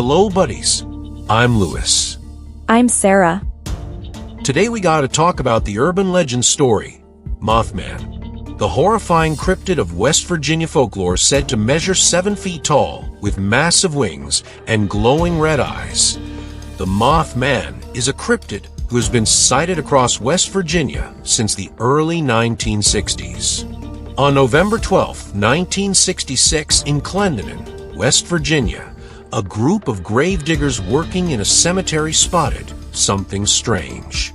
Hello, buddies. I'm Lewis. I'm Sarah. Today we gotta talk about the urban legend story, Mothman. The horrifying cryptid of West Virginia folklore said to measure 7 feet tall, with massive wings and glowing red eyes. The Mothman is a cryptid who has been sighted across West Virginia since the early 1960s. On November 12, 1966, in Clendenin, West Virginia, a group of gravediggers working in a cemetery spotted something strange.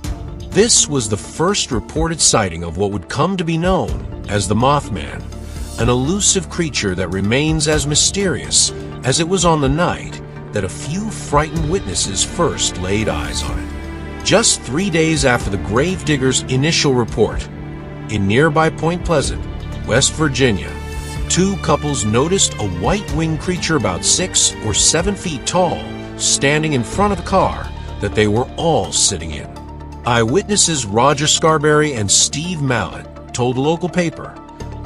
This was the first reported sighting of what would come to be known as the Mothman, an elusive creature that remains as mysterious as it was on the night that a few frightened witnesses first laid eyes on it. Just 3 days after the gravediggers' initial report, in nearby Point Pleasant, West Virginia, 2 couples noticed a white-winged creature about 6 or 7 feet tall standing in front of the car that they were all sitting in. Eyewitnesses Roger Scarberry and Steve Mallett told a local paper,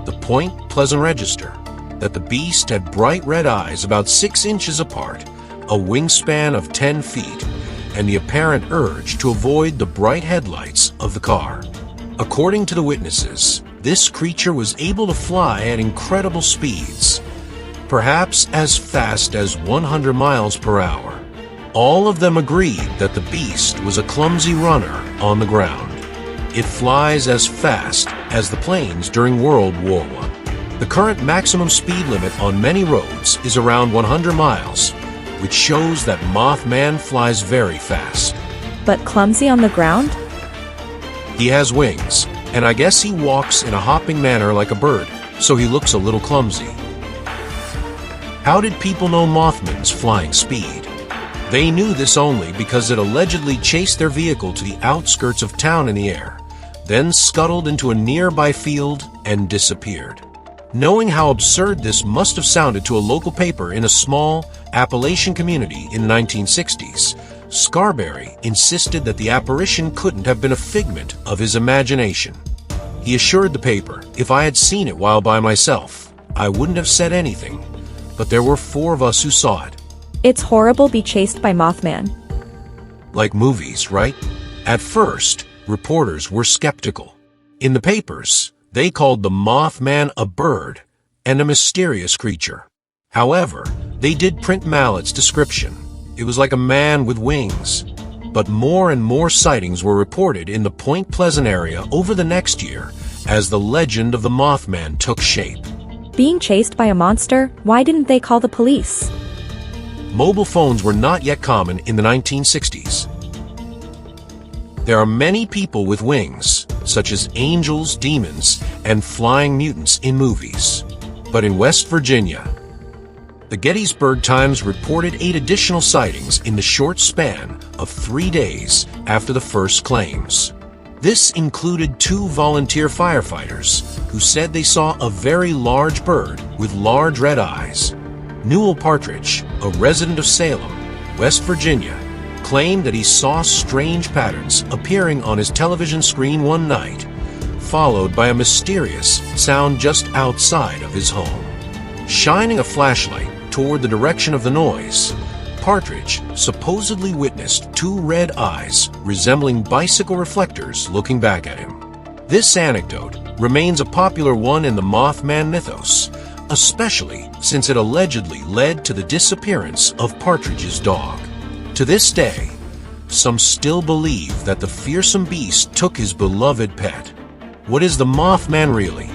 the Point Pleasant Register, that the beast had bright red eyes about 6 inches apart, a wingspan of 10 feet, and the apparent urge to avoid the bright headlights of the car. According to the witnesses, this creature was able to fly at incredible speeds, perhaps as fast as 100 miles per hour. All of them agreed that the beast was a clumsy runner on the ground. It flies as fast as the planes during World War I. The current maximum speed limit on many roads is around 100 miles, which shows that Mothman flies very fast. But clumsy on the ground? He has wings, and I guess he walks in a hopping manner like a bird, so he looks a little clumsy. How did people know Mothman's flying speed? They knew this only because it allegedly chased their vehicle to the outskirts of town in the air, then scuttled into a nearby field and disappeared. Knowing how absurd this must have sounded to a local paper in a small Appalachian community in the 1960s, Scarberry insisted that the apparition couldn't have been a figment of his imagination. He assured the paper, if I had seen it while by myself, I wouldn't have said anything, but there were 4 of us who saw it. It's horrible be chased by Mothman. Like movies, right? At first, reporters were skeptical. In the papers, they called the Mothman a bird and a mysterious creature. However, they did print Mallett's description. It was like a man with wings. But more and more sightings were reported in the Point Pleasant area over the next year as the legend of the Mothman took shape. Being chased by a monster, why didn't they call the police? Mobile phones were not yet common in the 1960s. There are many people with wings, such as angels, demons, and flying mutants in movies. But in West Virginia, the Gettysburg Times reported 8 additional sightings in the short span of 3 days after the first claims. This included 2 volunteer firefighters who said they saw a very large bird with large red eyes. Newell Partridge, a resident of Salem, West Virginia, claimed that he saw strange patterns appearing on his television screen one night, followed by a mysterious sound just outside of his home. Shining a flashlight toward the direction of the noise, Partridge supposedly witnessed 2 red eyes resembling bicycle reflectors looking back at him. This anecdote remains a popular one in the Mothman mythos, especially since it allegedly led to the disappearance of Partridge's dog. To this day, some still believe that the fearsome beast took his beloved pet. What is the Mothman really?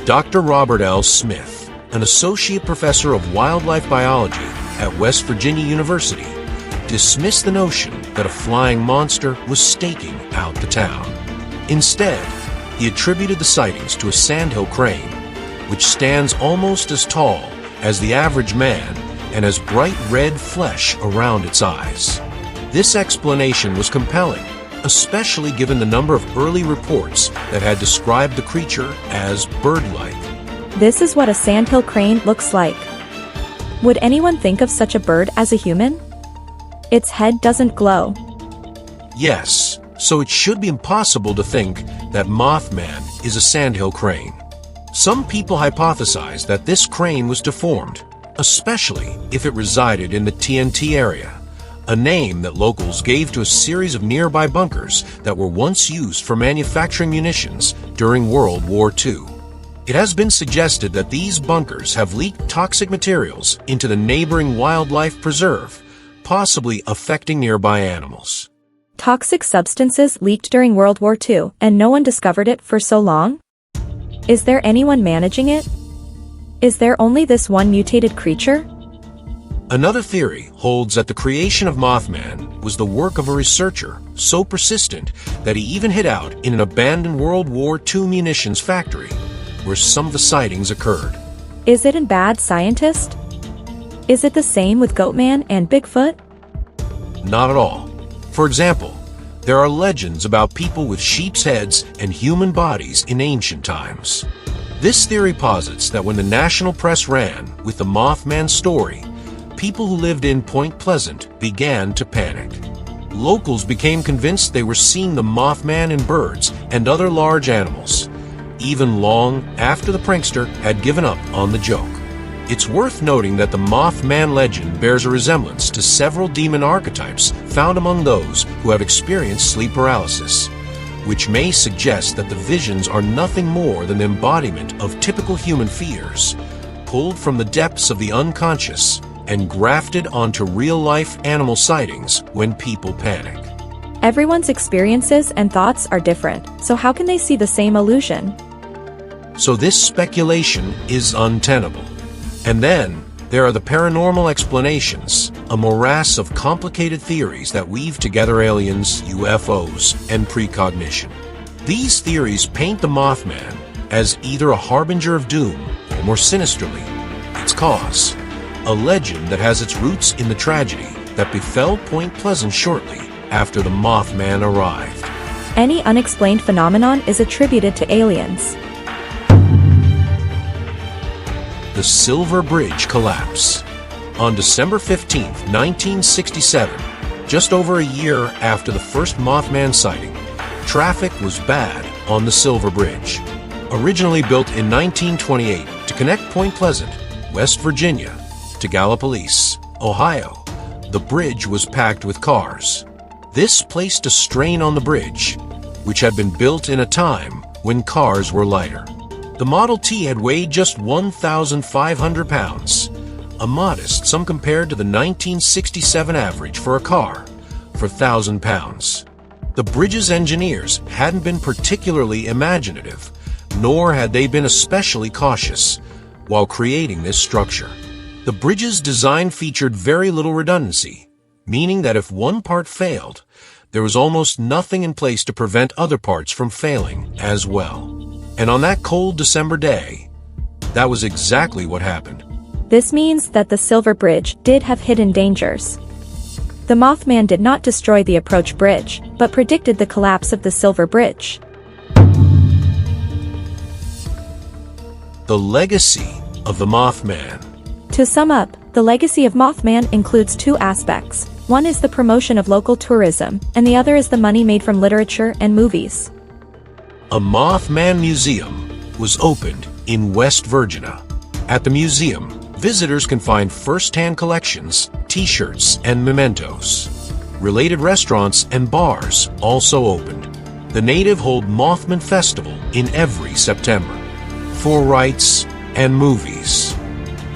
Dr. Robert L. Smith, an associate professor of wildlife biology at West Virginia University, dismissed the notion that a flying monster was staking out the town. Instead, he attributed the sightings to a sandhill crane, which stands almost as tall as the average man and has bright red flesh around its eyes. This explanation was compelling, especially given the number of early reports that had described the creature as bird-like. This is what a sandhill crane looks like. Would anyone think of such a bird as a human? Its head doesn't glow. Yes, so it should be impossible to think that Mothman is a sandhill crane. Some people hypothesize that this crane was deformed, especially if it resided in the TNT area, a name that locals gave to a series of nearby bunkers that were once used for manufacturing munitions during World War II. It has been suggested that these bunkers have leaked toxic materials into the neighboring wildlife preserve, possibly affecting nearby animals. Toxic substances leaked during World War II, and no one discovered it for so long? Is there anyone managing it? Is there only this one mutated creature? Another theory holds that the creation of Mothman was the work of a researcher so persistent that he even hid out in an abandoned World War II munitions factory, where some of the sightings occurred. Is it a bad scientist? Is it the same with Goatman and Bigfoot? Not at all. For example, there are legends about people with sheep's heads and human bodies in ancient times. This theory posits that when the national press ran with the Mothman story, people who lived in Point Pleasant began to panic. Locals became convinced they were seeing the Mothman in birds and other large animals, even long after the prankster had given up on the joke. It's worth noting that the Mothman legend bears a resemblance to several demon archetypes found among those who have experienced sleep paralysis, which may suggest that the visions are nothing more than the embodiment of typical human fears, pulled from the depths of the unconscious and grafted onto real-life animal sightings when people panic. Everyone's experiences and thoughts are different, so how can they see the same illusion? So this speculation is untenable. And then, there are the paranormal explanations, a morass of complicated theories that weave together aliens, UFOs, and precognition. These theories paint the Mothman as either a harbinger of doom, or more sinisterly, its cause, a legend that has its roots in the tragedy that befell Point Pleasant shortly after the Mothman arrived. Any unexplained phenomenon is attributed to aliens. The Silver Bridge collapse. On December 15, 1967, just over a year after the first Mothman sighting, traffic was bad on the Silver Bridge. Originally built in 1928 to connect Point Pleasant, West Virginia, to Gallipolis, Ohio, the bridge was packed with cars. This placed a strain on the bridge, which had been built in a time when cars were lighter. The Model T had weighed just 1,500 pounds, a modest sum compared to the 1967 average for a car, for 1,000 pounds. The bridge's engineers hadn't been particularly imaginative, nor had they been especially cautious while creating this structure. The bridge's design featured very little redundancy, meaning that if one part failed, there was almost nothing in place to prevent other parts from failing as well. And on that cold December day, that was exactly what happened. This means that the Silver Bridge did have hidden dangers. The Mothman did not destroy the approach bridge, but predicted the collapse of the Silver Bridge. The legacy of the Mothman. To sum up, the legacy of Mothman includes two aspects. One is the promotion of local tourism, and the other is the money made from literature and movies. A Mothman museum was opened in West Virginia. At the museum, visitors can find first-hand collections, t-shirts, and mementos. Related restaurants and bars also opened. The native hold Mothman Festival in every September. For rights and movies.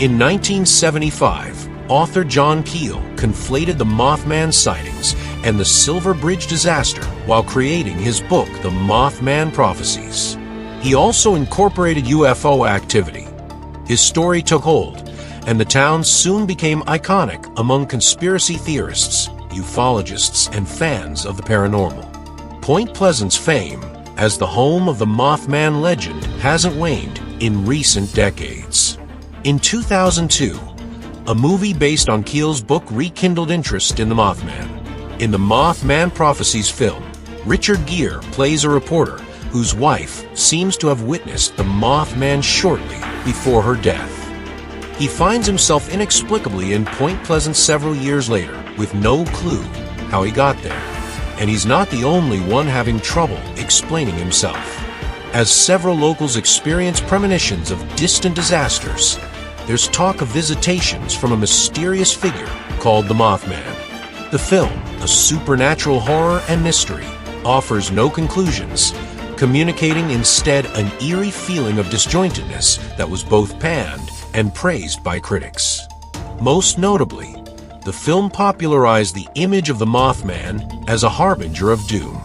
In 1975, author John Keel conflated the Mothman sightings and the Silver Bridge disaster while creating his book, The Mothman Prophecies. He also incorporated UFO activity. His story took hold, and the town soon became iconic among conspiracy theorists, ufologists, and fans of the paranormal. Point Pleasant's fame as the home of the Mothman legend hasn't waned in recent decades. In 2002, a movie based on Keel's book rekindled interest in the Mothman. In the Mothman Prophecies film, Richard Gere plays a reporter whose wife seems to have witnessed the Mothman shortly before her death. He finds himself inexplicably in Point Pleasant several years later with no clue how he got there, and he's not the only one having trouble explaining himself. As several locals experience premonitions of distant disasters, there's talk of visitations from a mysterious figure called the Mothman. The film, a supernatural horror and mystery, offers no conclusions, communicating instead an eerie feeling of disjointedness that was both panned and praised by critics. Most notably, the film popularized the image of the Mothman as a harbinger of doom.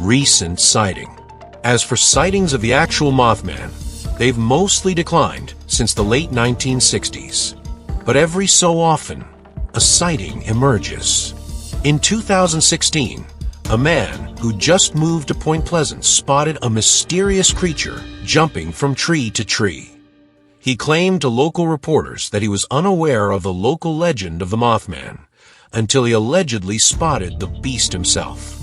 Recent sighting. As for sightings of the actual Mothman, they've mostly declined since the late 1960s. But every so often, a sighting emerges. In 2016, a man who just moved to Point Pleasant spotted a mysterious creature jumping from tree to tree. He claimed to local reporters that he was unaware of the local legend of the Mothman until he allegedly spotted the beast himself.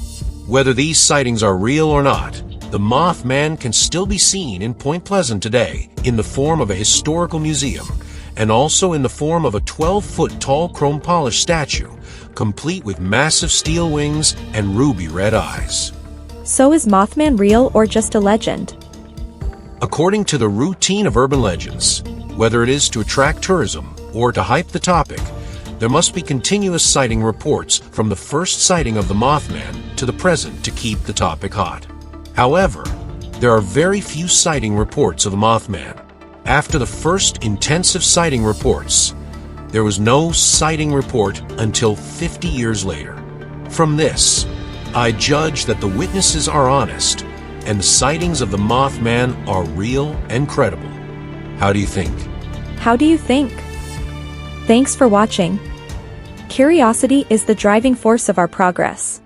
Whether these sightings are real or not, the Mothman can still be seen in Point Pleasant today in the form of a historical museum and also in the form of a 12-foot tall chrome-polished statue, complete with massive steel wings and ruby-red eyes. So is Mothman real or just a legend? According to the routine of urban legends, whether it is to attract tourism or to hype the topic, there must be continuous sighting reports from the first sighting of the Mothman to the present to keep the topic hot. However, there are very few sighting reports of the Mothman. After the first intensive sighting reports, there was no sighting report until 50 years later. From this, I judge that the witnesses are honest and the sightings of the Mothman are real and credible. How do you think? How do you think? Thanks for watching. Curiosity is the driving force of our progress.